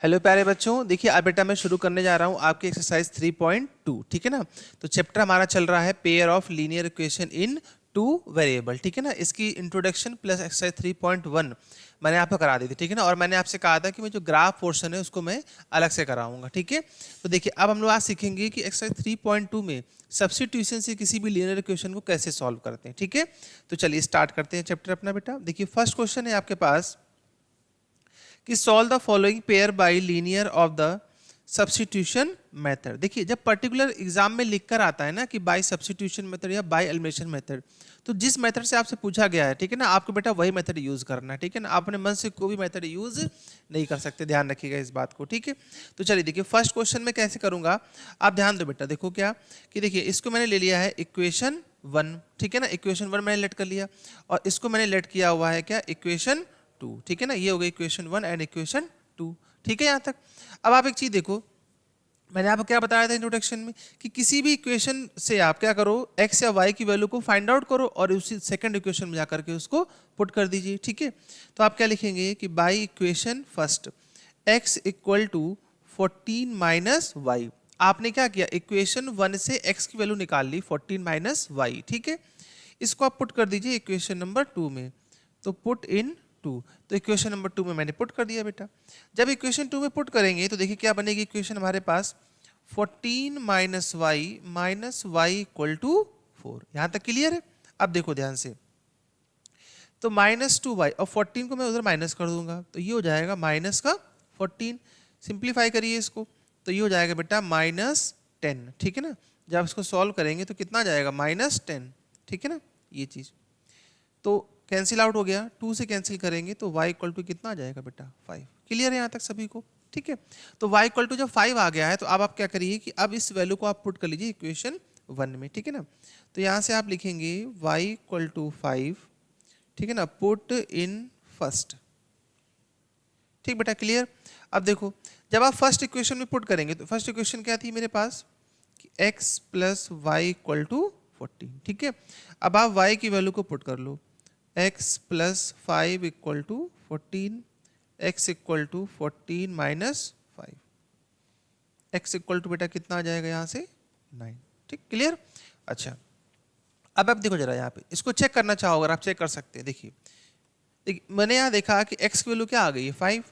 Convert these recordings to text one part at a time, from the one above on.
Hello प्यारे बच्चों, देखिए अब बेटा मैं शुरू करने जा रहा हूँ आपकी एक्सरसाइज 3.2। ठीक है ना। तो चैप्टर हमारा चल रहा है pair of linear equation in two variable. ठीक है ना। इसकी इंट्रोडक्शन प्लस एक्सरसाइज 3.1 मैंने आपको करा दी थी। ठीक है ना। और मैंने आपसे कहा था कि मैं जो ग्राफ पोर्शन है उसको मैं अलग से कराऊंगा। ठीक है। तो देखिए अब हम लोग आज सीखेंगे कि एक्सरसाइज 3.2 में सब्स्टिट्यूशन से किसी भी लीनियर इक्वेशन को कैसे सॉल्व करते हैं। ठीक है। तो चलिए स्टार्ट करते हैं चैप्टर अपना बेटा। देखिए फर्स्ट क्वेश्चन है आपके पास कि solve the following pair bye linear of the substitution method. देखिए जब पर्टिकुलर एग्जाम में लिख कर आता है ना कि बाय सब्स्टिट्यूशन मेथड या बाय एलिमिनेशन मेथड, तो जिस मेथड से आपसे पूछा गया है, ठीक है ना, आपको बेटा वही मेथड यूज करना है। ठीक है ना। आप अपने मन से कोई भी मेथड यूज नहीं कर सकते, ध्यान रखिएगा इस बात को। ठीक है। तो चलिए देखिए फर्स्ट क्वेश्चन में कैसे करूंगा, आप ध्यान दो बेटा। देखो क्या कि देखिए इसको मैंने ले लिया है इक्वेशन 1। ठीक है ना। इक्वेशन 1 मैंने लेट कर लिया और इसको मैंने लेट किया हुआ है क्या, इक्वेशन 2। ठीक है ना। ये हो गई इक्वेशन 1 एंड इक्वेशन 2। ठीक है यहाँ तक। अब आप एक चीज देखो, मैंने आपको क्या बताया था इंट्रोडक्शन में कि किसी भी इक्वेशन से आप क्या करो, x या y की वैल्यू को फाइंड आउट करो और उसी सेकंड इक्वेशन में जाकर के उसको पुट कर दीजिए। ठीक है। तो आप क्या लिखेंगे कि by equation first x equal to 14 minus y. आपने क्या किया, इक्वेशन 1 से x की वैल्यू निकाल ली 14 माइनस वाई। ठीक है। इसको आप पुट कर दीजिए इक्वेशन नंबर 2 में। तो पुट इन 2, तो इक्वेशन नंबर 2 में मैंने पुट कर दिया बेटा। जब इक्वेशन 2 में पुट करेंगे तो देखिए क्या बनेगी इक्वेशन हमारे पास, 14 माइनस वाई इक्वल टू 4। यहां तक क्लियर है। अब देखो ध्यान से, तो -2y और 14 को मैं उधर माइनस कर दूंगा तो ये हो जाएगा माइनस का 14। सिंप्लीफाई करिए इसको तो ये हो जाएगा बेटा -10। ठीक है ना। जब इसको सॉल्व करेंगे तो कितना आ जाएगा, -10। ठीक है ना। ये चीज तो कैंसिल आउट हो गया, 2 से कैंसिल करेंगे तो y इक्वल टू कितना आ जाएगा बेटा, 5। क्लियर है यहाँ तक सभी को। ठीक है। तो y इक्वल टू जब 5 आ गया है तो अब आप क्या करिए कि अब इस वैल्यू को आप पुट कर लीजिए इक्वेशन 1 में। ठीक है ना। तो यहाँ से आप लिखेंगे y इक्वल टू 5। ठीक है ना। Put in first. ठीक बेटा, क्लियर। अब देखो जब आप फर्स्ट इक्वेशन में पुट करेंगे तो फर्स्ट इक्वेशन क्या थी मेरे पास कि x plus y equal to 14। ठीक है। अब आप y की वैल्यू को पुट कर लो, x plus 5 equal to 14, x equal to 14 minus 5, x equal to बेटा कितना आ जाएगा यहाँ से 9। ठीक, क्लियर। अच्छा अब आप देखो जरा यहाँ पे, इसको चेक करना चाहो अगर आप चेक कर सकते हैं। देखिए मैंने यहाँ देखा कि x की वैल्यू क्या आ गई है 5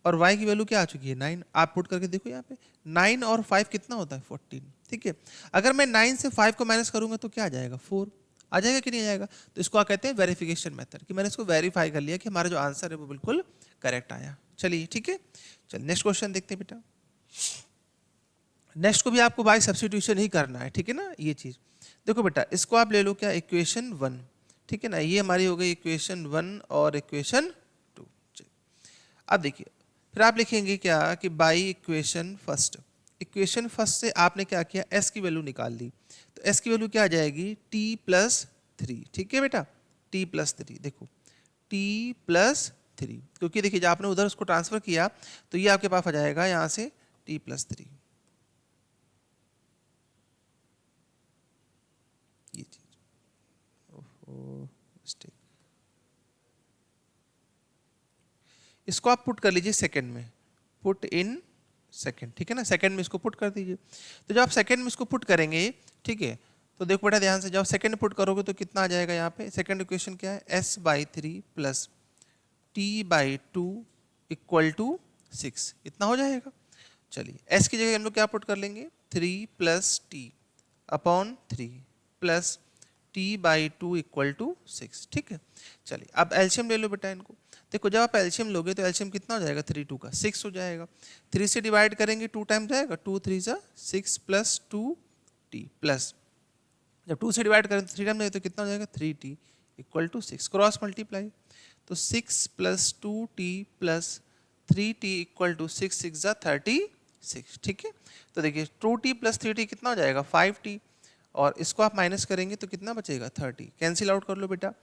और y की वैल्यू क्या आ चुकी है 9। आप पुट करके देखो यहाँ पे 9 और 5 कितना होता है 14। ठीक है। अगर मैं 9 से 5 को माइनस करूंगा तो क्या आ जाएगा, 4 आ जाएगा कि नहीं आ जाएगा। तो इसको आप कहते हैं वेरिफिकेशन मेथड, कि मैंने इसको वेरीफाई कर लिया कि हमारा जो आंसर है वो बिल्कुल करेक्ट आया। चलिए ठीक है। चलिए नेक्स्ट क्वेश्चन देखते हैं बेटा। नेक्स्ट को भी आपको बाय सब्स्टिट्यूशन ही करना है। ठीक है ना। ये चीज देखो बेटा, इसको आप ले लो क्या, इक्वेशन 1। ठीक है ना। ये हमारी हो गई इक्वेशन 1 और इक्वेशन 2। अब देखिए फिर आप लिखेंगे क्या कि by equation first. Equation first से आपने क्या किया, s की वैल्यू निकाल ली। तो s की वैल्यू क्या आ जाएगी, t प्लस 3। ठीक है बेटा, t प्लस 3। देखो t प्लस 3, क्योंकि देखिए जब आपने उधर उसको ट्रांसफर किया तो ये आपके पास आ जाएगा यहाँ से t प्लस 3। ये चीज मिस्टेक, इसको आप पुट कर लीजिए सेकंड में, पुट इन सेकंड। ठीक है ना। सेकंड में इसको पुट कर दीजिए। तो जब आप सेकंड में इसको पुट करेंगे, ठीक है, तो देखो बेटा ध्यान से, जब सेकंड में पुट करोगे तो कितना आ जाएगा यहाँ पे, सेकंड इक्वेशन क्या है, s/3 plus t/2 equal to 6। इतना हो जाएगा। चलिए s की जगह हम लोग क्या पुट कर लेंगे, 3 plus t upon 3 plus t/2 equal to 6। ठीक है। चलिए अब एल्शियम ले लो बेटा इनको। देखो जब आप एल्शियम लोगे तो एल्शियम कितना हो जाएगा, 3 2 का 6 हो जाएगा। 3 से डिवाइड करेंगे 2 टाइम जाएगा, 2 3 जा 6 प्लस 2t प्लस, जब 2 से डिवाइड करें तो 3 टाइम जाएगा तो कितना हो जाएगा 3t equal to 6। Cross multiply, तो 6 plus 2t plus 3t equal to 6 6 जा 36। ठीक है। तो देखिए 2t प्लस 3t कितना हो जाएगा 5t, और इसको आप माइनस करेंगे तो कितना बचेगा 30। कैंसिल आउट कर लो बेटा,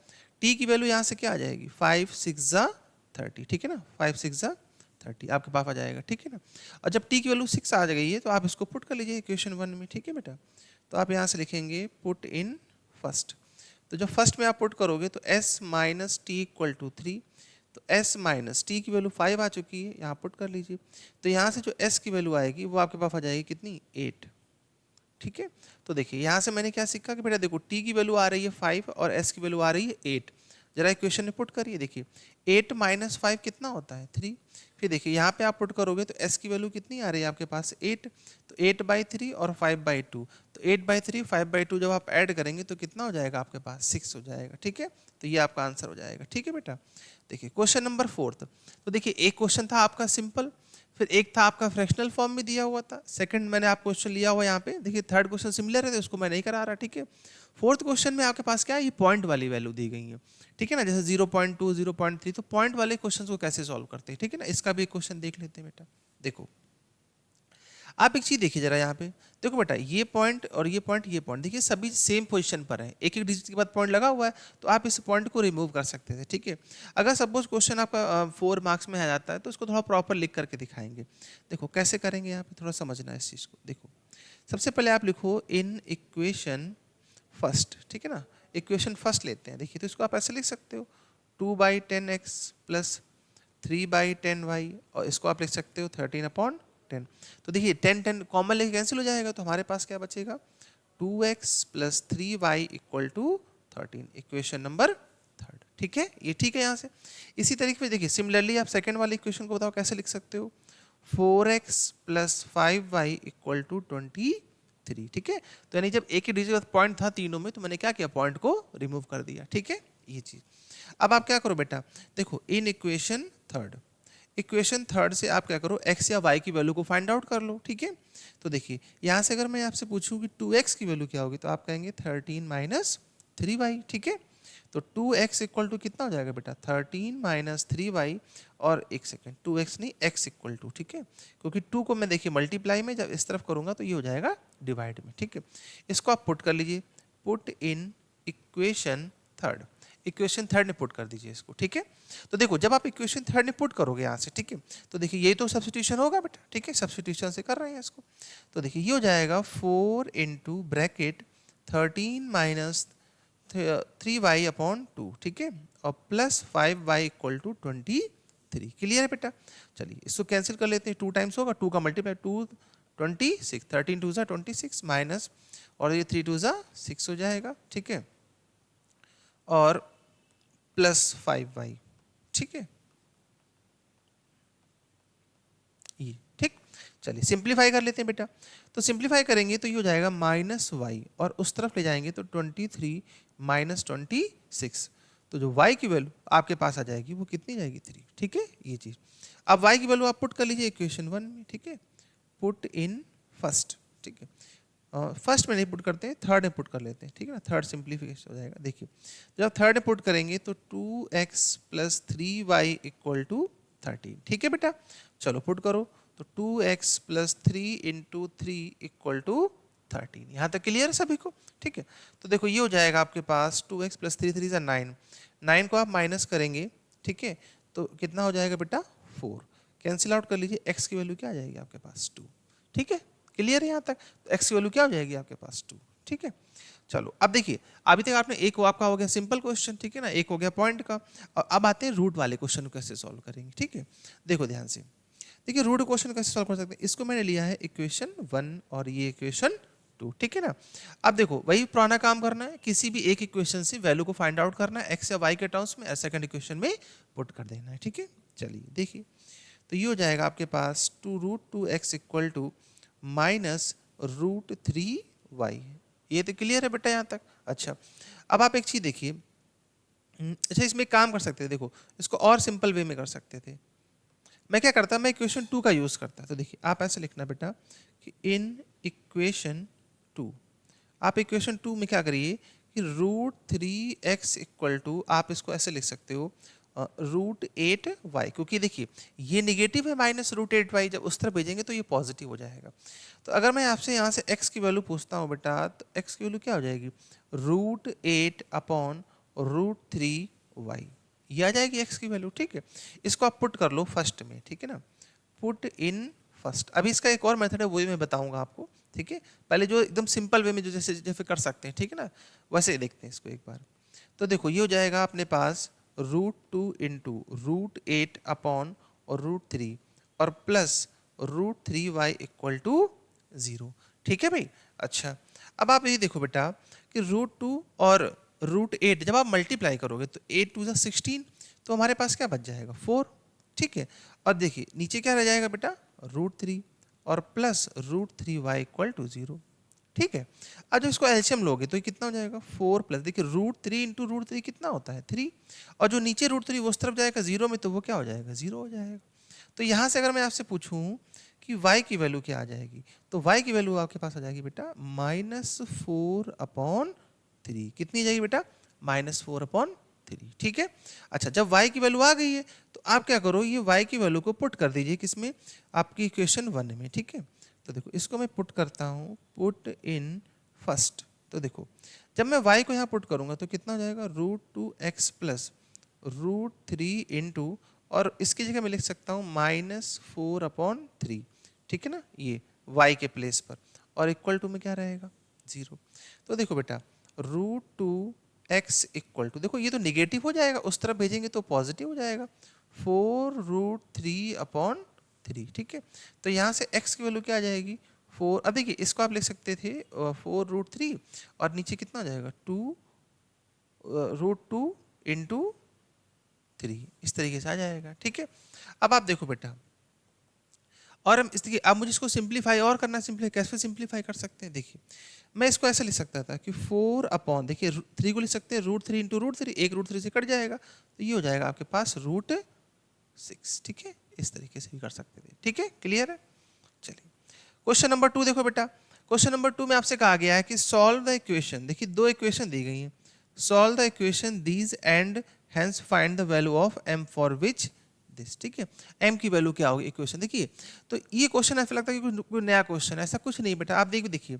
t की वैल्यू यहाँ से क्या आ जाएगी 5 6 जा 30। ठीक है ना। 5 6 जा 30 आपके पास आ जाएगा। ठीक है ना। और जब t की वैल्यू 6 आ गई है तो आप इसको पुट कर लीजिए इक्वेशन 1 में। ठीक है बेटा। तो आप यहाँ से लिखेंगे पुट इन फर्स्ट। तो जब फर्स्ट में आप पुट करोगे तो s minus t equal to 3, तो s माइनस टी की वैल्यू 5 आ चुकी है, यहाँ पुट कर लीजिए। तो यहाँ से जो s की वैल्यू आएगी वो आपके पास आ जाएगी कितनी, 8। ठीक है, तो देखिए यहाँ से मैंने क्या सीखा कि बेटा देखो t की वैल्यू आ रही है 5 और s की वैल्यू आ रही है 8। जरा इक्वेशन में पुट करिए, देखिए 8 माइनस 5 कितना होता है, 3। फिर देखिए यहाँ पे आप पुट करोगे तो s की वैल्यू कितनी आ रही है आपके पास, 8। तो 8/3 और 5/2, तो 8/3 5/2 जब आप ऐड करेंगे तो कितना हो जाएगा आपके पास, 6 हो जाएगा। ठीक है, तो ये आपका आंसर हो जाएगा। ठीक है बेटा, देखिए क्वेश्चन नंबर 4। तो देखिए एक क्वेश्चन था आपका सिंपल, फिर एक था आपका फ्रैक्शनल फॉर्म में दिया हुआ था, सेकंड मैंने आप क्वेश्चन लिया हुआ यहाँ पे, देखिए थर्ड क्वेश्चन सिमिलर है तो उसको मैं नहीं करा रहा। ठीक है, फोर्थ क्वेश्चन में आपके पास क्या है, ये पॉइंट वाली वैल्यू दी गई है। ठीक है ना, जैसे 0.2 0.3, तो पॉइंट वाले क्वेश्चन को कैसे सॉल्व करते हैं। ठीक है ना, इसका भी क्वेश्चन देख लेते हैं बेटा। देखो आप एक चीज देखिए जरा यहाँ पे, देखो बेटा ये पॉइंट और ये पॉइंट, ये पॉइंट देखिए सभी सेम पोजीशन पर है, एक एक डिजिट के बाद पॉइंट लगा हुआ है, तो आप इस पॉइंट को रिमूव कर सकते थे। ठीक है, अगर सपोज क्वेश्चन आपका 4 मार्क्स में आ जाता है तो उसको थोड़ा प्रॉपर लिख करके दिखाएंगे। देखो कैसे करेंगे, यहाँ पे थोड़ा समझना है इस चीज़ को। देखो सबसे पहले आप लिखो इन इक्वेशन फर्स्ट। ठीक है ना, इक्वेशन फर्स्ट लेते हैं। देखिए तो इसको आप ऐसे लिख सकते हो 2/10x प्लस 3/10y, और इसको आप लिख सकते हो 13/10। तो देखिए 10 कॉमन लेके कैंसिल हो जाएगा, तो हमारे पास क्या बचेगा, 2x plus 3y equal to 13, equation number third. ठीक है, ये ठीक है यहाँ से। इसी तरीके से देखिए सिमिलरली आप सेकंड वाले इक्वेशन को बताओ कैसे लिख सकते हो, 4x plus 5y equal to 23। ठीक है, तो यानी जब एक ही डिजिट पॉइंट था तीनों में, तो मैंने क्या किया, पॉइंट को रिमूव कर दिया। ठीक है, ये चीज। अब आप क्या करो बेटा, देखो in equation third, equation third से आप क्या करो, x या y की वैल्यू को फाइंड आउट कर लो। ठीक है, तो देखिए यहाँ से अगर मैं आपसे पूछूं कि 2x की वैल्यू क्या होगी, तो आप कहेंगे 13 माइनस 3y। ठीक है, तो 2x इक्वल टू कितना हो जाएगा बेटा, 13 माइनस 3y, और एक सेकेंड 2x नहीं x इक्वल टू, ठीक है, क्योंकि 2 को मैं देखिए मल्टीप्लाई में जब इस तरफ करूंगा तो ये हो जाएगा डिवाइड में। ठीक है, इसको आप पुट कर लीजिए, put in equation third, equation third में पुट कर दीजिए इसको। ठीक है, तो देखो जब आप इक्वेशन थर्ड में पुट करोगे यहाँ से, ठीक है, तो देखिए ये तो सब्स्टिट्यूशन होगा बेटा। ठीक है, सब्स्टिट्यूशन से कर रहे हैं इसको, तो देखिए ये हो जाएगा 4 इंटू ब्रैकेट 13 माइनस 3y/2। ठीक है, और plus 5y equal to 23। Clear है बेटा, चलिए इसको कैंसिल कर लेते हैं, 2 टाइम्स होगा, 2 का मल्टीप्लाई 2 26, 13 2 26 माइनस, और ये 3 2 6 हो जाएगा। ठीक है, और प्लस 5y। ठीक है, ये ठीक। चलिए सिंप्लीफाई कर लेते हैं बेटा, तो सिंप्लीफाई करेंगे तो ये हो जाएगा माइनस वाई, और उस तरफ ले जाएंगे तो 23 माइनस 26, तो जो y की वैल्यू आपके पास आ जाएगी वो कितनी जाएगी, 3। ठीक है, ये चीज। अब y की वैल्यू आप पुट कर लीजिए इक्वेशन 1 में। ठीक है, पुट इन फर्स्ट। ठीक है, फर्स्ट में नहीं पुट करते हैं, थर्ड में पुट कर लेते हैं। ठीक है ना, थर्ड सिंप्लीफिकेशन हो जाएगा। देखिए जब थर्ड में पुट करेंगे तो 2x plus 3y equal to 13। ठीक है बेटा, चलो पुट करो, तो 2x plus 3 into 3 equal to 13। यहाँ तक क्लियर है सभी को। ठीक है, तो देखो ये हो जाएगा आपके पास 2x प्लस 3 3 9, 9 को आप माइनस करेंगे। ठीक है, तो कितना हो जाएगा बेटा, 4। कैंसिल आउट कर लीजिए, x की वैल्यू क्या आ जाएगी आपके पास, 2। ठीक है, क्लियर है यहाँ तक, तो x की वैल्यू क्या हो जाएगी आपके पास, 2। ठीक है, चलो अब देखिए अभी तक आपने एक आपका हो गया सिंपल क्वेश्चन, ठीक है ना, एक हो गया पॉइंट का, और अब आते हैं रूट वाले क्वेश्चन को कैसे सॉल्व करेंगे। ठीक है, देखो ध्यान से, देखिए रूट क्वेश्चन कैसे सॉल्व कर सकते हैं, इसको मैंने लिया है इक्वेशन 1 और ये इक्वेशन 2। ठीक है ना, अब देखो वही पुराना काम करना है, किसी भी एक इक्वेशन से वैल्यू को फाइंड आउट करना है x या y के टर्म्स में, सेकंड इक्वेशन में पुट कर देना है। ठीक है, चलिए देखिए, तो ये हो जाएगा आपके पास 2√2x equal to minus √3y। ये तो क्लियर है बेटा यहाँ तक। अच्छा, अब आप एक चीज देखिए, अच्छा इसमें एक काम कर सकते थे, देखो इसको और सिंपल वे में कर सकते थे। मैं क्या करता, मैं इक्वेशन 2 का यूज करता। तो देखिए आप ऐसे लिखना बेटा कि इन इक्वेशन 2, आप इक्वेशन 2 में क्या करिए कि √3x इक्वल टू, आप इसको ऐसे लिख सकते हो √8y, क्योंकि देखिए ये निगेटिव है -√8y, जब उस तरफ भेजेंगे तो ये पॉजिटिव हो जाएगा। तो अगर मैं आपसे यहाँ से x की वैल्यू पूछता हूँ बेटा, तो x की वैल्यू क्या हो जाएगी, √8/√3y, ये आ जाएगी x की वैल्यू। ठीक है, इसको आप पुट कर लो फर्स्ट में। ठीक है ना, पुट इन फर्स्ट। अभी इसका एक और मेथड है, वही मैं बताऊंगा आपको। ठीक है, पहले जो एकदम सिंपल वे में जो जैसे कर सकते हैं, ठीक है ना, वैसे देखते हैं इसको एक बार। तो देखो ये हो जाएगा अपने पास √2 इंटू √8 अपॉन और √3 और प्लस √3y इक्वल टू 0। ठीक है भाई। अच्छा, अब आप ये देखो बेटा कि √2 और √8 जब आप मल्टीप्लाई करोगे तो 8 2 16, तो हमारे पास क्या बच जाएगा 4। ठीक है, और देखिए नीचे क्या रह जाएगा बेटा √3 और प्लस √3y इक्वल टू 0। ठीक है, अब जब इसको एलसीएम लोगे तो ये कितना हो जाएगा 4 प्लस, देखिए √3 इंटू √3 कितना होता है 3, और जो नीचे √3 वो उस तरफ जाएगा 0 में, तो वो क्या हो जाएगा 0 हो जाएगा। तो यहाँ से अगर मैं आपसे पूछूं कि y की वैल्यू क्या आ जाएगी, तो y की वैल्यू आपके पास आ जाएगी बेटा -4/3। कितनी जाएगी बेटा -4/3। ठीक है, अच्छा जब y की वैल्यू आ गई है तो आप क्या करो, ये y की वैल्यू को पुट कर दीजिए किसमें, आपकी इक्वेशन 1 में। ठीक है, तो देखो इसको मैं पुट करता हूँ, पुट इन फर्स्ट। तो देखो जब मैं y को यहाँ पुट करूँगा तो कितना हो जाएगा √2x प्लस √3 इंटू, और इसकी जगह मैं लिख सकता हूँ -4/3। ठीक है ना, ये y के प्लेस पर, और इक्वल टू में क्या रहेगा 0। तो देखो बेटा √2x इक्वल टू, देखो ये तो निगेटिव हो जाएगा, उस तरफ भेजेंगे तो पॉजिटिव हो जाएगा 4√3/3। ठीक है, तो यहाँ से x की वैल्यू क्या आ जाएगी 4। अब देखिए इसको आप लिख सकते थे 4√3 और नीचे कितना आ जाएगा 2√2 इंटू 3, इस तरीके से आ जाएगा। ठीक है, अब आप देखो बेटा, और हम इसलिए अब मुझे इसको सिंप्लीफाई और करना, सिंप्लीफाई कैसे सिंप्लीफाई कर सकते हैं, देखिए मैं इसको ऐसे लिख सकता था कि 4 अपॉन, देखिए 3 को लिख सकते हैं √3 इंटू √3, एक √3 से कट जाएगा तो ये हो जाएगा आपके पास √6। ठीक है, इस तरीके से भी कर सकते थे। ठीक है, क्लियर है। चलिए क्वेश्चन नंबर 2 देखो बेटा, क्वेश्चन नंबर 2 में आपसे कहा गया है कि सॉल्व द इक्वेशन, देखिए दो इक्वेशन दी गई हैं, solve the equation these and hence find the value of m for which this. ठीक है, m की वैल्यू क्या होगी इक्वेशन, देखिए तो ये क्वेश्चन ऐसा लगता है कि कोई नया क्वेश्चन है, ऐसा कुछ नहीं बेटा। आप देखिए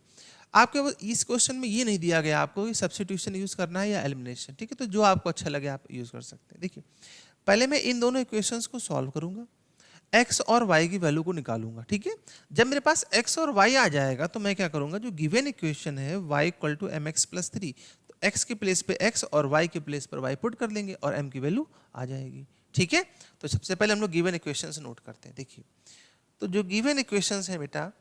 आपके इस क्वेश्चन में ये नहीं दिया गया आपको कि सब्स्टिट्यूशन यूज करना है या एलिमिनेशन। ठीक है, तो जो आपको अच्छा लगे आप यूज कर सकते हैं। देखिए पहले मैं इन दोनों इक्वेशंस को सॉल्व करूंगा, x और y की वैल्यू को निकालूंगा। ठीक है, जब मेरे पास x और y आ जाएगा तो मैं क्या करूंगा, जो गिवन इक्वेशन है y equal to mx plus 3, तो x के प्लेस पे x और y के प्लेस पर y पुट कर लेंगे और m की वैल्यू आ जाएगी। ठीक है, तो सबसे पहले हम लोग गिवन इक्वेशंस नोट करते हैं। देखिए तो जो गिवन इक्वेशंस है बेटा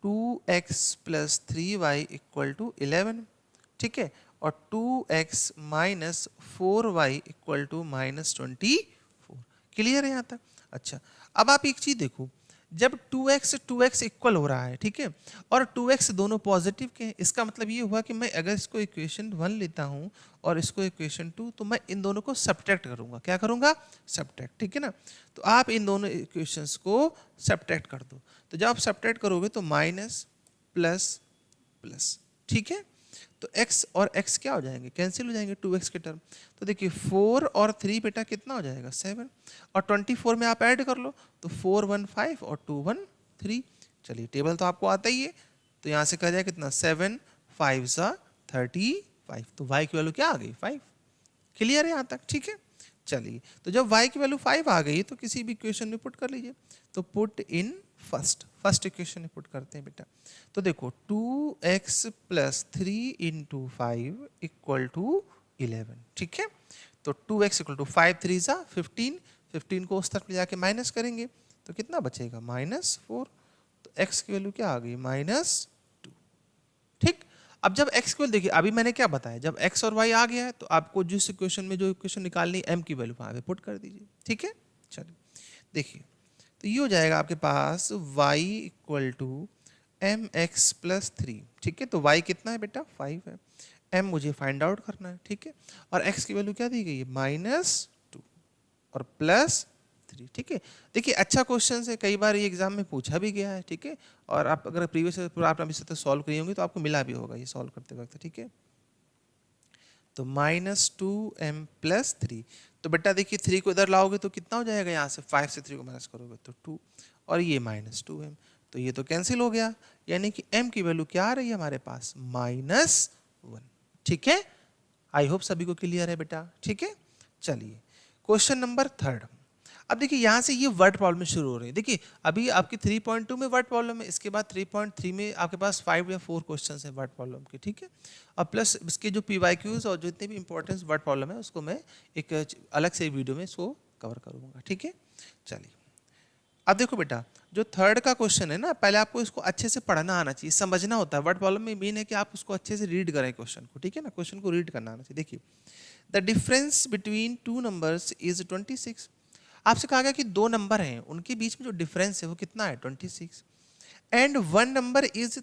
2x plus 3y equal to 11। ठीक है, और 2x minus 4y equal to -24। Clear है यहाँ तक। अच्छा, अब आप एक चीज देखो, जब 2x इक्वल हो रहा है, ठीक है, और 2x दोनों पॉजिटिव के हैं, इसका मतलब ये हुआ कि मैं अगर इसको इक्वेशन 1 लेता हूँ और इसको इक्वेशन 2, तो मैं इन दोनों को सब्ट्रैक्ट करूंगा। क्या करूंगा, सब्ट्रैक्ट। ठीक है ना, तो आप इन दोनों इक्वेशंस को सब्ट्रैक्ट कर दो, तो जब आप सब्ट्रैक्ट करोगे तो माइनस प्लस प्लस। ठीक है, तो x और x क्या हो जाएंगे, कैंसिल हो जाएंगे 2x के टर्म। तो देखिए 4 और 3 बेटा कितना हो जाएगा 7, और 24 में आप ऐड कर लो तो 4 1 5 और 2 1 3। चलिए टेबल तो आपको आता ही है, तो यहाँ से कहा जाए कितना 7 5 35, तो y की वैल्यू क्या आ गई 5। क्लियर है यहाँ तक। ठीक है, चलिए तो जब y की वैल्यू 5 आ गई तो किसी भी इक्वेशन में पुट कर लीजिए, तो पुट इन फर्स्ट इक्वेशन में पुट करते हैं बेटा। तो देखो 2x plus 3 into 5 equal to 11। ठीक है, तो 2x इक्वल टू 5 3 जा 15, 15 को उस तरफ ले जाके माइनस करेंगे तो कितना बचेगा -4, तो x की वैल्यू क्या आ गई -2। ठीक, अब जब x की वैल्यू देखिए, अभी मैंने क्या बताया, जब x और y आ गया है तो आपको जिस इक्वेशन में जो इक्वेशन निकालनी है m की वैल्यू वहाँ पे पुट कर दीजिए। ठीक है, चलिए देखिए तो ये हो जाएगा आपके पास y equal to mx plus 3। ठीक है, तो y कितना है बेटा 5 है, m मुझे फाइंड आउट करना है। ठीक है, और x की वैल्यू क्या दी गई है -2 और +3। ठीक है, देखिए अच्छा क्वेश्चन है, कई बार ये एग्जाम में पूछा भी गया है। ठीक है, और आप अगर प्रीवियस आप अभी से सॉल्व करी होंगी तो आपको मिला भी होगा ये सॉल्व करते वक्त। ठीक है, तो -2m प्लस 3, तो बेटा देखिए 3 को इधर लाओगे तो कितना हो जाएगा, यहाँ से 5 से 3 को माइनस करोगे तो 2, और ये -2m, तो ये तो कैंसिल हो गया, यानी कि m की वैल्यू क्या आ रही है हमारे पास -1। ठीक है, आई होप सभी को क्लियर है बेटा। ठीक है, चलिए क्वेश्चन नंबर 3। अब देखिए यहाँ से ये वर्ड प्रॉब्लम शुरू हो रही है। देखिए अभी आपकी 3.2 में वर्ड प्रॉब्लम है, इसके बाद 3.3 में आपके पास 5 या 4 क्वेश्चन है वर्ड प्रॉब्लम के, ठीक है। और प्लस इसके जो PYQs और जितने भी इंपॉर्टेंस वर्ड प्रॉब्लम है उसको मैं एक अलग से वीडियो में इसको कवर करूँगा, ठीक है। चलिए अब देखो बेटा, जो थर्ड का क्वेश्चन है ना, पहले आपको इसको अच्छे से पढ़ना आना चाहिए, समझना होता है। वर्ड प्रॉब्लम में मेन है कि आप उसको अच्छे से रीड करें क्वेश्चन को, ठीक है ना। क्वेश्चन को रीड करना आना चाहिए। देखिए the difference between two numbers is 26। आपसे कहा गया कि दो नंबर हैं, उनके बीच में जो डिफरेंस है वो कितना है 26, and one number is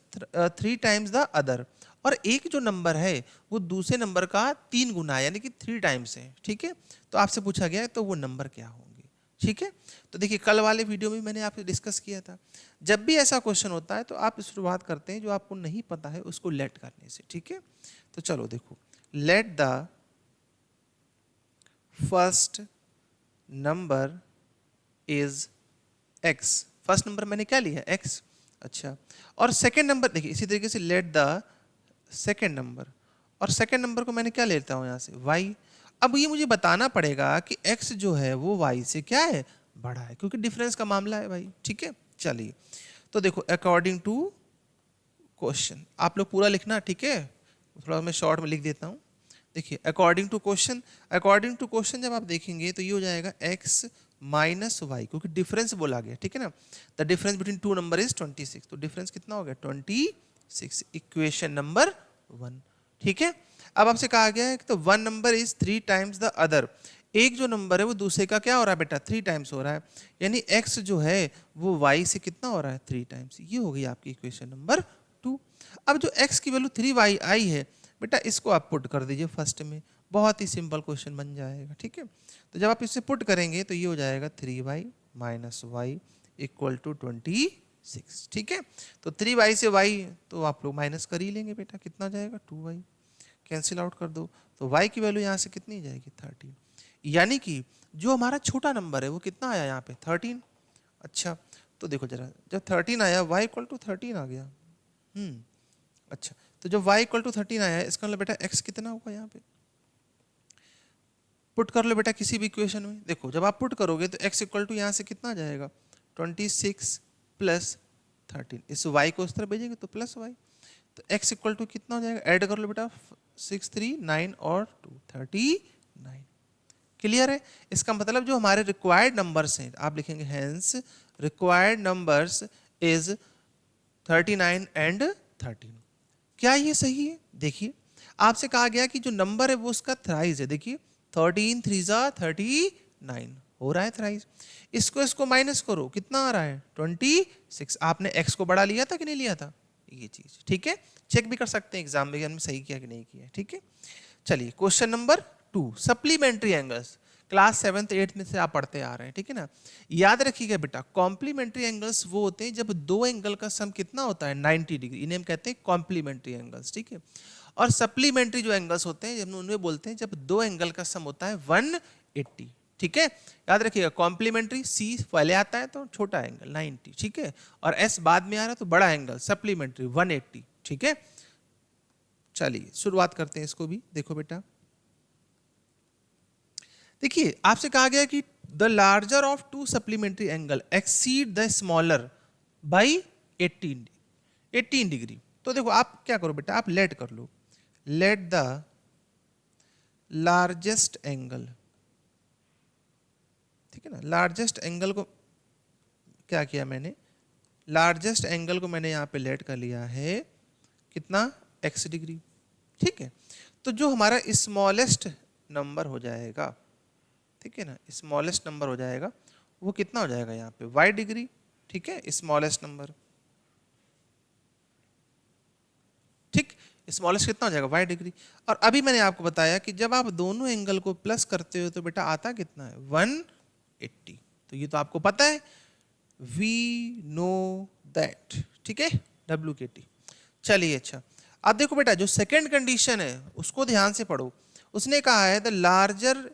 3 times the other, और एक जो नंबर है वो दूसरे नंबर का 3 गुना है, यानी कि 3 टाइम्स है, ठीक है। तो आपसे पूछा गया है तो वो नंबर क्या होंगे, ठीक है। तो देखिए कल वाले वीडियो में मैंने आपसे डिस्कस किया था, जब भी ऐसा क्वेश्चन होता है तो आप शुरुआत करते हैं जो आपको नहीं पता है उसको लेट करने से, ठीक है। तो चलो देखो, let the first number is x। First number मैंने क्या लिया x, अच्छा। और सेकेंड नंबर देखिए इसी तरीके से लेट द सेकेंड नंबर, और सेकेंड नंबर को मैंने क्या लेता हूँ यहाँ से y। अब ये मुझे बताना पड़ेगा कि x जो है वो y से क्या है, बड़ा है, क्योंकि डिफरेंस का मामला है भाई, ठीक है। चलिए तो देखो अकॉर्डिंग टू क्वेश्चन, आप लोग पूरा लिखना, ठीक है। थोड़ा मैं शॉर्ट में लिख देता हूँ। देखिए according to question, according to question जब आप देखेंगे तो ये हो जाएगा x माइनस वाई, क्योंकि डिफरेंस बोला गया, ठीक है ना। The difference between two number is 26, तो डिफरेंस कितना हो गया 26, इक्वेशन नंबर 1, ठीक है। अब आपसे कहा गया है कि तो one number is 3 times the other, एक जो नंबर है वो दूसरे का क्या हो रहा है बेटा 3 टाइम्स हो रहा है, यानी x जो है वो y से कितना हो रहा है 3 टाइम्स। ये हो गई आपकी इक्वेशन नंबर 2। अब जो x की वैल्यू 3y आई है बेटा, इसको आप पुट कर दीजिए फर्स्ट में, बहुत ही सिंपल क्वेश्चन बन जाएगा, ठीक है। तो जब आप इसे पुट करेंगे तो ये हो जाएगा 3y minus y equal to 26, ठीक है। तो 3y से y तो आप लोग माइनस कर ही लेंगे बेटा, कितना जाएगा 2y, कैंसिल आउट कर दो, तो y की वैल्यू यहाँ से कितनी जाएगी 13, यानी कि जो हमारा छोटा नंबर है वो कितना आया यहाँ पे 13। अच्छा तो देखो जरा, जब 13 आया y इक्वल टू 13 आ गया, अच्छा। तो जब y इक्वल टू 13 आया इसका मतलब बेटा x कितना होगा यहाँ पे, पुट कर लो बेटा किसी भी इक्वेशन में। देखो जब आप पुट करोगे तो x इक्वल टू यहाँ से कितना आ जाएगा 26 प्लस 13, इस y को उस तरफ भेजेंगे तो प्लस y, तो x इक्वल टू कितना हो जाएगा, ऐड कर लो बेटा 6 3 9 और 2 39। क्लियर है। इसका मतलब जो हमारे रिक्वायर्ड नंबर्स हैं आप लिखेंगे hence required numbers is 39 and 13। क्या ये सही है? देखिए आपसे कहा गया कि जो नंबर है वो उसका थ्राइज है, देखिए 13 3 जा 39 हो रहा है थ्राइज, इसको माइनस करो कितना आ रहा है 26। आपने x को बड़ा लिया था कि नहीं लिया था, ये चीज ठीक है, चेक भी कर सकते हैं एग्जाम में सही किया कि नहीं किया, ठीक है। चलिए question number 2, supplementary angles, class 7th 8th में से आप पढ़ते आ रहे हैं, ठीक है ना। याद रखिएगा बेटा कॉम्प्लीमेंट्री एंगल्स वो होते हैं जब दो एंगल का सम कितना होता है 90 डिग्री, इन्हें हम कहते हैं कॉम्प्लीमेंट्री एंगल्स, ठीक है। और सप्लीमेंट्री जो एंगल्स होते हैं जब उन्हें बोलते हैं जब दो एंगल का सम होता है 180, ठीक है। याद रखिएगा कॉम्प्लीमेंट्री सी पहले आता है तो छोटा एंगल 90, ठीक है, और एस बाद में आ रहा है तो बड़ा एंगल सप्लीमेंट्री 180, ठीक है। चलिए शुरुआत करते हैं इसको भी। देखो बेटा देखिए आपसे कहा गया कि the larger of to supplementary angle exceed the smaller by 18 degree. तो देखो आप क्या करो बेटा, आप लेट कर लो, लेट द लार्जेस्ट एंगल, ठीक है ना। लार्जेस्ट एंगल को क्या किया मैंने, लार्जेस्ट एंगल को मैंने यहां पे लेट कर लिया है कितना x डिग्री, ठीक है। तो जो हमारा स्मॉलेस्ट नंबर हो जाएगा, ठीक है ना, स्मॉलेस्ट नंबर हो जाएगा वो कितना हो जाएगा यहाँ पे y डिग्री, ठीक है, स्मॉलेस्ट नंबर, ठीक, स्मॉलेस्ट कितना हो जाएगा y डिग्री। और अभी मैंने आपको बताया कि जब आप दोनों एंगल को प्लस करते हो तो बेटा आता कितना है 180, तो ये तो आपको पता है, वी नो दैट, ठीक है, WKT। चलिए अच्छा अब देखो बेटा जो सेकंड कंडीशन है उसको ध्यान से पढ़ो, उसने कहा है the larger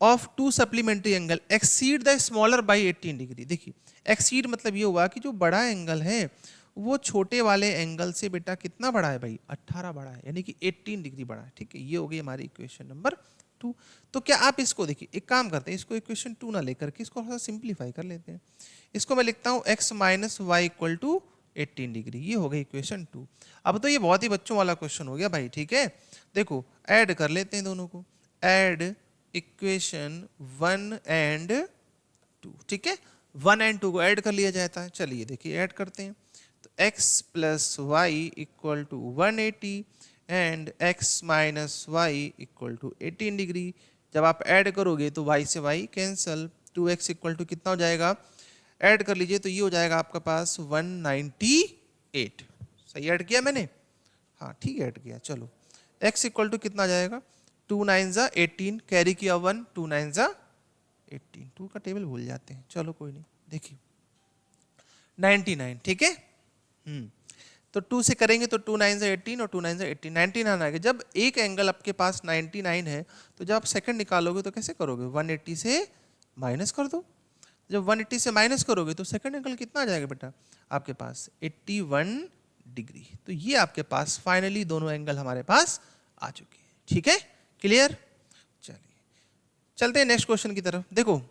of to supplementary angle exceed the smaller by 18 degree. देखिए एक्सीड मतलब ये हुआ कि जो बड़ा एंगल है वो छोटे वाले एंगल से बेटा कितना बड़ा है भाई 18 बड़ा है, यानी कि 18 डिग्री बड़ा है, ठीक है। ये हो गई हमारी इक्वेशन नंबर 2। तो क्या आप इसको देखिए, एक काम करते हैं, इसको इक्वेशन 2 ना लेकर के इसको थोड़ा सिंप्लीफाई कर लेते हैं। इसको मैं लिखता हूँ x minus y equal to 18 degree, ये हो गई इक्वेशन 2। अब तो ये बहुत ही बच्चों वाला क्वेश्चन हो गया भाई, ठीक है। देखो ऐड कर लेते हैं दोनों को, ऐड इक्वेशन 1 एंड 2, ठीक है। 1 एंड 2 को ऐड कर लिया जाता है, चलिए देखिए ऐड करते हैं। तो x plus y equal to 180 and x minus y equal to 18 degree. जब आप ऐड करोगे तो y से y cancel, 2x equal to कितना हो जाएगा, ऐड कर लीजिए तो ये हो जाएगा आपका पास 198। सही ऐड किया मैंने, हाँ ठीक है ऐड किया। चलो x इक्वल टू कितना जाएगा, 2 9 जा 18, कैरी किया 1, 2 9 जा 18, 2 का टेबल भूल जाते हैं, चलो कोई नहीं। देखिए 99, ठीक है। तो 2 से करेंगे तो 2 9 जा 18 और 2 9 जा 18, 99 आएगा। जब एक एंगल आपके पास 99 है तो जब आप सेकंड निकालोगे तो कैसे करोगे, 180 से माइनस कर दो। जब 180 से माइनस करोगे तो सेकंड एंगल कितना आ जाएगा बेटा आपके पास, 81 डिग्री। तो ये आपके पास फाइनली दोनों एंगल हमारे पास आ चुके हैं, ठीक है, क्लियर। चलिए चलते हैं नेक्स्ट क्वेश्चन की तरफ। देखो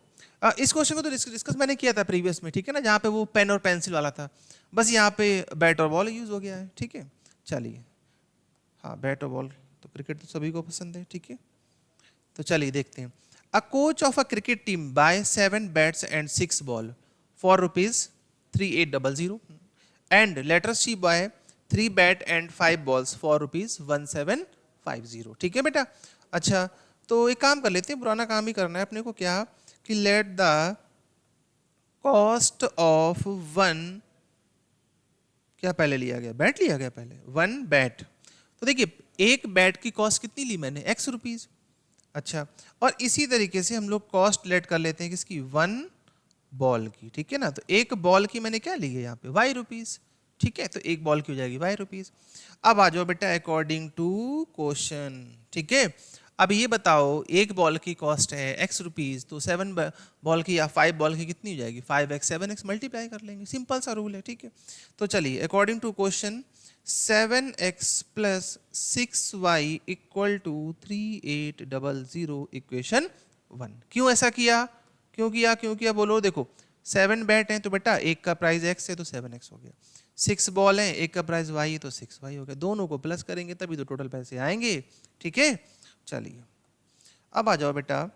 इस क्वेश्चन को तो डिस्कस मैंने किया था प्रीवियस में, ठीक है ना, जहाँ पे वो पेन और पेंसिल वाला था, बस यहाँ पे बैट और बॉल यूज हो गया है, ठीक है। चलिए हाँ बैट और बॉल तो क्रिकेट तो सभी को पसंद है, ठीक है। तो चलिए देखते हैं। A coach of a cricket team buy 7 bats and 6 ball for rupees 3800 and later she buy 3 bat and 5 balls for rupees 1750, ठीक है बेटा। अच्छा तो एक काम कर लेते हैं, पुराना काम ही करना है अपने को, क्या कि let the cost of one, क्या पहले लिया गया, बैट लिया गया पहले, 1 बैट। तो देखिए एक बैट की कॉस्ट कितनी ली मैंने, x रुपीज। अच्छा और इसी तरीके से हम लोग कॉस्ट लेट कर लेते हैं किसकी, 1 बॉल की, ठीक है ना। तो एक बॉल की मैंने क्या ली है यहाँ पे, y रुपीज, ठीक है। तो एक बॉल की हो जाएगी y रुपीज। अब आ जाओ बेटा अकॉर्डिंग टू क्वेश्चन, ठीक है। अब ये बताओ एक बॉल की कॉस्ट है x रुपीज, तो 7 बॉल की या 5 बॉल की कितनी हो जाएगी, 5x 7x मल्टीप्लाई कर लेंगे, सिंपल सा रूल है, ठीक है। तो चलिए according to question 7x plus 6y equal to 3800 equation 1। क्यों ऐसा किया, क्यों किया बोलो। देखो 7 बैट हैं तो बेटा एक का प्राइस x है तो 7x हो गया, 6 बॉल हैं एक का प्राइस y है तो 6y हो गया, दोनों को प्लस करेंगे तभी तो टोटल पैसे आएंगे, ठीक है। चलिए अब आ जाओ बेटा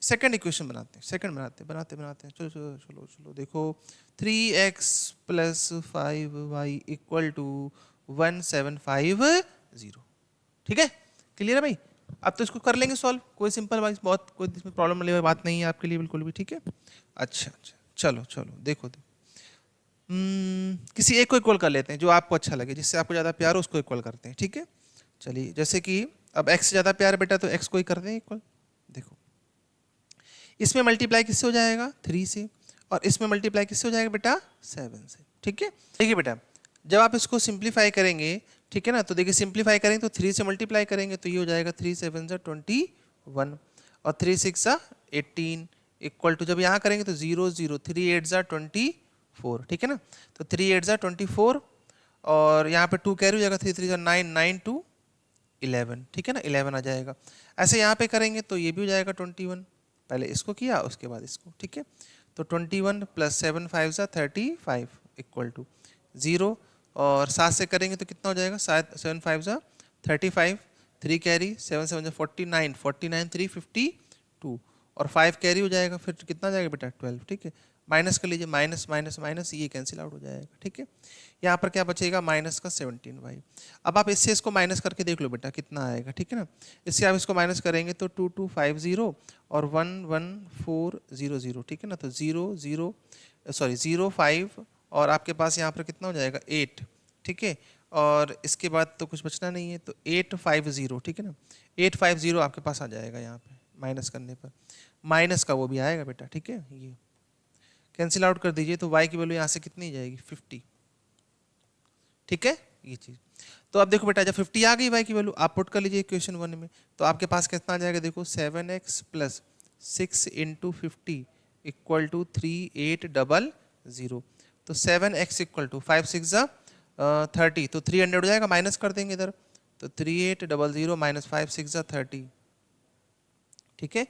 सेकंड इक्वेशन बनाते हैं, बनाते हैं। चलो देखो 3x plus 5y equal to 1750, ठीक है, क्लियर है भाई। अब तो इसको कर लेंगे सॉल्व, कोई सिंपल वाइज, बहुत कोई इसमें प्रॉब्लम वाली बात नहीं है आपके लिए बिल्कुल भी, ठीक है। अच्छा चलो देखो किसी एक को इक्वल कर लेते हैं जो आपको अच्छा लगे, जिससे आपको ज़्यादा प्यार हो उसको इक्वल करते हैं, ठीक है। चलिए जैसे कि अब x से ज़्यादा प्यार है बेटा तो x को ही कर दें इक्वल। देखो इसमें मल्टीप्लाई किससे हो जाएगा, 3 से, और इसमें मल्टीप्लाई किससे हो जाएगा बेटा, 7 से, ठीक है। देखिए बेटा जब आप इसको सिंप्लीफाई करेंगे, ठीक है ना, तो देखिए सिंप्लीफाई करेंगे तो 3 से मल्टीप्लाई करेंगे तो ये हो जाएगा 3 7 जा 21 और 3 6 जा 18 इक्वल टू, जब यहाँ करेंगे तो 0 0 3 8 जा 24, ठीक है ना। तो 3 8 जा 24 और यहाँ पे 2 कैरी हो जाएगा, 3 3 जा 9 9 2 11, ठीक है ना, 11 आ जाएगा। ऐसे यहाँ पे करेंगे तो ये भी हो जाएगा 21, पहले इसको किया उसके बाद इसको, ठीक है। तो 21 प्लस 7 5 जा 35 इक्वल टू 0 और 7 से करेंगे तो कितना हो जाएगा, 7 5 जा 35, 3 कैरी 7 7 जा 49 3 52 और 5 कैरी हो जाएगा, फिर कितना जाएगा बेटा 12, ठीक है। माइनस कर लीजिए, माइनस माइनस माइनस ये कैंसिल आउट हो जाएगा, ठीक है। यहाँ पर क्या बचेगा, माइनस का 17y। अब आप इससे इसको माइनस करके देख लो बेटा कितना आएगा, ठीक है ना। इससे आप इसको माइनस करेंगे तो 2250 और 11400, ठीक है ना। तो 0 5 और आपके पास यहाँ पर कितना हो जाएगा 8, ठीक है। और इसके बाद तो कुछ बचना नहीं है तो 850, ठीक है ना, 850 आपके पास आ जाएगा यहाँ पे माइनस करने पर, माइनस का वो भी आएगा बेटा, ठीक है। ये कैंसिल आउट कर दीजिए तो y की वैल्यू यहाँ से कितनी जाएगी 50, ठीक है ये चीज़। तो अब देखो बेटा जब 50 आ गई y की वैल्यू आप पुट कर लीजिए इक्वेशन 1 में, तो आपके पास कितना आ जाएगा, देखो 7x plus 6 into 50 equal to 3800। तो 7x इक्वल टू 5 6 जा 30 तो 300 हो जाएगा, माइनस कर देंगे इधर, तो 3800 माइनस 5 6 जा 30, ठीक है।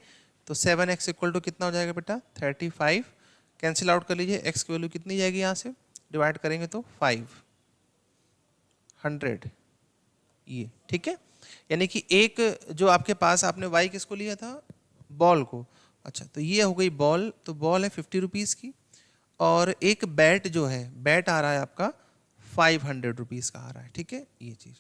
तो 7x इक्वल टू कितना हो जाएगा बेटा 35, कैंसिल आउट कर लीजिए, x की वैल्यू कितनी जाएगी यहाँ से, डिवाइड करेंगे तो 500 ये, ठीक है। यानी कि एक जो आपके पास आपने y किसको लिया था, बॉल को, अच्छा तो ये हो गई बॉल, तो बॉल है 50 रुपीज़ की, और एक बैट जो है, बैट आ रहा है आपका 500 रुपीज़ का आ रहा है, ठीक है ये चीज़।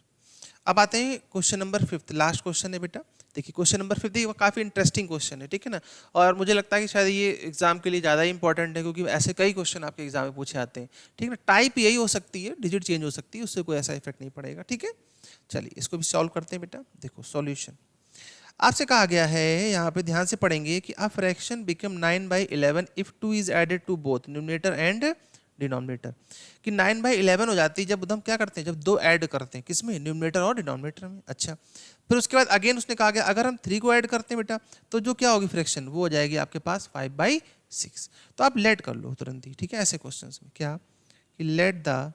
अब आते हैं क्वेश्चन नंबर 5, लास्ट क्वेश्चन है बेटा। देखिए क्वेश्चन नंबर 5 देखिए काफ़ी इंटरेस्टिंग क्वेश्चन है, ठीक है ना, और मुझे लगता है कि शायद ये एग्जाम के लिए ज़्यादा ही इंपॉर्टेंट है, क्योंकि ऐसे कई क्वेश्चन आपके एग्जाम में पूछे आते हैं, ठीक है ना। टाइप यही हो सकती है, डिजिट चेंज हो सकती है, उससे कोई ऐसा इफेक्ट नहीं पड़ेगा, ठीक है। चलिए इसको भी सॉल्व करते हैं बेटा। देखो सॉल्यूशन आपसे कहा गया है, यहाँ पे ध्यान से पढ़ेंगे कि a fraction become 9/11 if 2 is added to both numerator and denominator, कि 9/11 हो जाती है जब हम क्या करते हैं, जब दो ऐड करते हैं, किसमें, न्यूमरेटर और डिनोमिनेटर में। अच्छा फिर उसके बाद अगेन उसने कहा गया अगर हम 3 को ऐड करते हैं बेटा तो जो क्या होगी फ्रैक्शन, वो हो जाएगी आपके पास 5/6। तो आप लेट कर लो तुरंत ही, ठीक है। ऐसे क्वेश्चन में क्या कि let the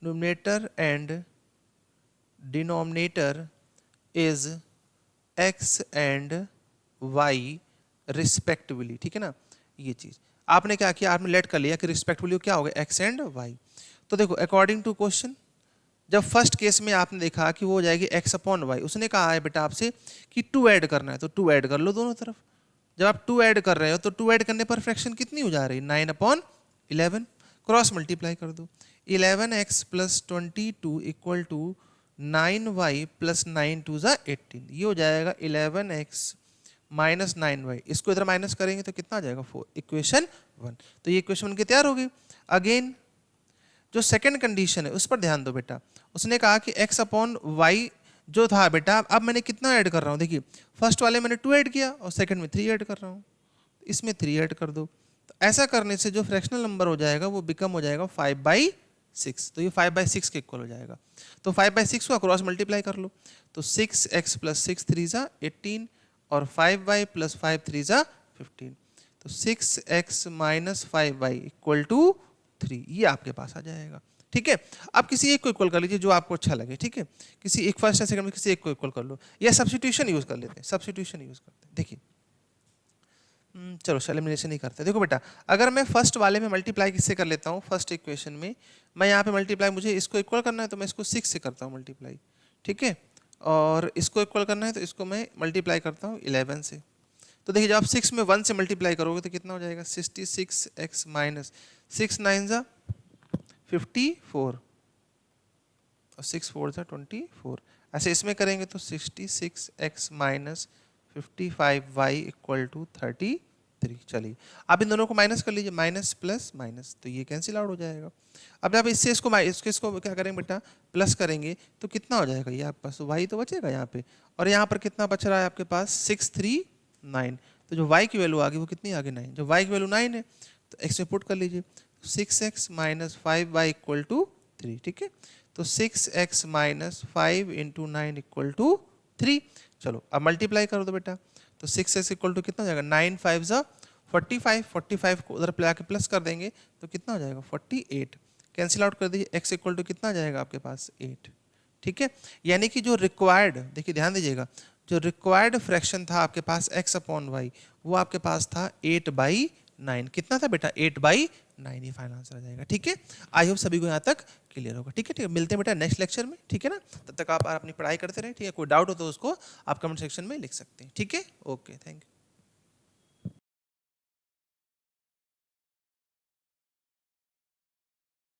numerator and denominator is x and y respectively, ठीक है ना। ये चीज आपने क्या किया, आपने लेट कर लिया कि रिस्पेक्टिवली क्या हो गया x एंड y। तो देखो अकॉर्डिंग टू क्वेश्चन, जब फर्स्ट केस में आपने देखा कि वो हो जाएगी x अपॉन वाई, उसने कहा है बेटा आपसे कि 2 ऐड करना है, तो 2 ऐड कर लो दोनों तरफ। जब आप 2 ऐड कर रहे हो तो 2 ऐड करने पर फ्रैक्शन कितनी हो जा रही है, 9/11, क्रॉस मल्टीप्लाई कर दो, 11x plus 22 equal to 9y plus 9 2 ज़ा 18, ये हो जाएगा 11x माइनस 9y, इसको इधर माइनस करेंगे तो कितना आ जाएगा 4, इक्वेशन 1। तो ये इक्वेशन 1 की तैयार होगी। अगेन जो सेकंड कंडीशन है उस पर ध्यान दो बेटा, उसने कहा कि x अपॉन वाई जो था बेटा, अब मैंने कितना ऐड कर रहा हूँ, देखिए फर्स्ट वाले मैंने 2 ऐड किया और सेकंड में 3 ऐड कर रहा हूँ, इसमें 3 ऐड कर दो। तो ऐसा करने से जो फ्रैक्शनल नंबर हो जाएगा वो बिकम हो जाएगा 5/6, तो ये 5/6 के इक्वल हो जाएगा। तो 5/6 को क्रॉस मल्टीप्लाई कर लो, तो 6x प्लस 6 3 ज़ा 18 और 5y प्लस 5 3 ज़ा 15, तो 6x minus 5y equal to 3, ये आपके पास आ जाएगा, ठीक है। आप किसी एक को इक्वल कर लीजिए जो आपको अच्छा लगे, ठीक है, किसी एक फर्स्ट या सेकंड में किसी एक को इक्वल कर लो, या सब्स्टिट्यूशन यूज कर लेते हैं, सब्स्टिट्यूशन यूज करते हैं। देखिए चलो एलिमिनेशन नहीं करते। देखो बेटा अगर मैं फर्स्ट वाले में मल्टीप्लाई किससे कर लेता हूँ, फर्स्ट इक्वेशन में मैं यहाँ पे मल्टीप्लाई, मुझे इसको इक्वल करना है तो मैं इसको 6 से करता हूँ मल्टीप्लाई, ठीक है, और इसको इक्वल करना है तो इसको मैं मल्टीप्लाई करता हूँ 11 से। तो देखिए जब आप 6 में 1 से मल्टीप्लाई करोगे तो कितना हो जाएगा 66x माइनस 6 9 ज़ा 54 और 6 4 ज़ा 24, ऐसे इसमें करेंगे तो 66x minus 55y equal to 33। चलिए आप इन दोनों को माइनस कर लीजिए, माइनस प्लस माइनस, तो ये कैंसिल आउट हो जाएगा। अब आप इससे इसको क्या करेंगे बेटा, प्लस करेंगे तो कितना हो जाएगा, ये आपके पास y तो बचेगा यहाँ पे, और यहाँ पर कितना बच रहा है आपके पास 639, तो जो y की वैल्यू आ गई वो कितनी आ गई 9, जो y की वैल्यू 9 है तो x में पुट कर लीजिए, 6x minus 5y equal to 3, ठीक है। तो 6x minus 5 into 9 equal to 3। चलो अब मल्टीप्लाई कर दो बेटा, तो 6x इक्वल टू कितना हो जाएगा 9 5 ज़ा 45, 45 को उधर पे आके प्लस कर देंगे तो कितना हो जाएगा 48, कैंसिल आउट कर दीजिए, x इक्वल टू कितना आ जाएगा आपके पास 8, ठीक है। यानी कि जो रिक्वायर्ड, देखिए ध्यान दीजिएगा, जो रिक्वायर्ड फ्रैक्शन था आपके पास x अपॉन वाई वो आपके पास था 8/9, कितना था बेटा 8/9, ये फाइनल आंसर आ जाएगा, ठीक है। आई होप सभी को यहाँ तक क्लियर होगा, ठीक है। ठीक है मिलते हैं बेटा नेक्स्ट लेक्चर में, ठीक है ना, तब तक आप अपनी पढ़ाई करते रहें, ठीक है। कोई डाउट हो तो उसको आप कमेंट सेक्शन में लिख सकते हैं, ठीक है। Okay thank you.